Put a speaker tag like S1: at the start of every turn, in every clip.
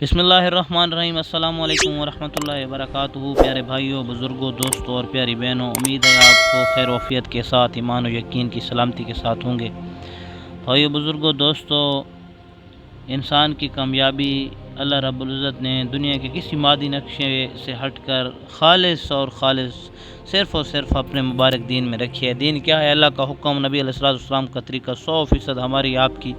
S1: بسم اللہ الرحمن الرحیم۔ السلام علیکم ورحمۃ اللہ وبرکاتہ۔ پیارے بھائیوں، بزرگوں، دوستوں اور پیاری بہنوں، امید ہے آپ کو خیر و عافیت کے ساتھ، ایمان و یقین کی سلامتی کے ساتھ ہوں گے۔ بھائیوں، بزرگوں، دوستوں، انسان کی کامیابی اللہ رب العزت نے دنیا کے کسی مادی نقشے سے ہٹ کر خالص صرف اور صرف اپنے مبارک دین میں رکھی ہے۔ دین کیا ہے؟ اللہ کا حکم، نبی علیہ السلام کا طریقہ 100% ہماری آپ کی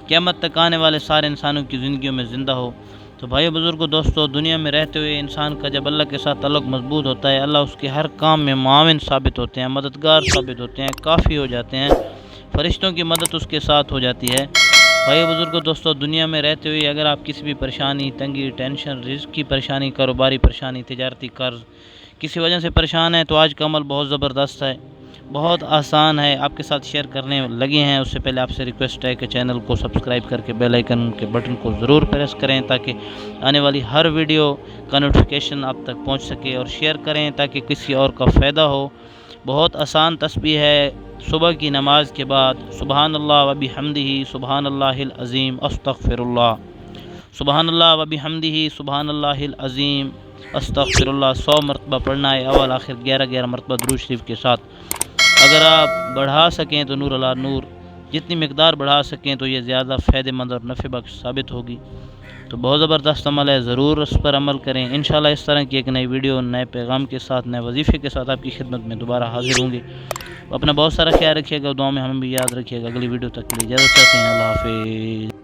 S1: قیامت تک آنے والے سارے انسانوں کی زندگیوں میں زندہ ہو۔ تو بھائی بزرگوں، دوستوں، دنیا میں رہتے ہوئے انسان کا جب اللہ کے ساتھ تعلق مضبوط ہوتا ہے، اللہ اس کے ہر کام میں معاون ثابت ہوتے ہیں، مددگار ثابت ہوتے ہیں، کافی ہو جاتے ہیں، فرشتوں کی مدد اس کے ساتھ ہو جاتی ہے۔ بھائی بزرگوں، دوستوں، دنیا میں رہتے ہوئے اگر آپ کسی بھی پریشانی، تنگی، ٹینشن، رزق کی پریشانی، کاروباری پریشانی، تجارتی قرض، کسی وجہ سے پریشان ہیں، تو آج کا عمل بہت زبردست ہے، بہت آسان ہے، آپ کے ساتھ شیئر کرنے لگے ہیں۔ اس سے پہلے آپ سے ریکویسٹ ہے کہ چینل کو سبسکرائب کر کے بیل آئیکن کے بٹن کو ضرور پریس کریں تاکہ آنے والی ہر ویڈیو کا نوٹیفیکیشن آپ تک پہنچ سکے، اور شیئر کریں تاکہ کسی اور کا فائدہ ہو۔ بہت آسان تسبیح ہے، صبح کی نماز کے بعد سبحان اللہ و بحمدہ سبحان اللہ العظیم استغفر اللہ، سبحان اللہ و بحمدہ سبحان اللہ العظیم استغفر اللہ 100 مرتبہ پڑھنا ہے، اول آخر 11 مرتبہ درود شریف کے ساتھ۔ اگر آپ بڑھا سکیں تو نور علی نور، جتنی مقدار بڑھا سکیں تو یہ زیادہ فائدہ مند اور نفع بخش ثابت ہوگی۔ تو بہت زبردست عمل ہے، ضرور اس پر عمل کریں۔ انشاءاللہ اس طرح کی ایک نئی ویڈیو، نئے پیغام کے ساتھ، نئے وظیفے کے ساتھ آپ کی خدمت میں دوبارہ حاضر ہوں گے۔ اپنا بہت سارا خیال رکھیے گا، دعاؤں میں ہمیں بھی یاد رکھیے گا۔ اگلی ویڈیو تک کے لیے اجازت چاہتے ہیں، اللہ حافظ۔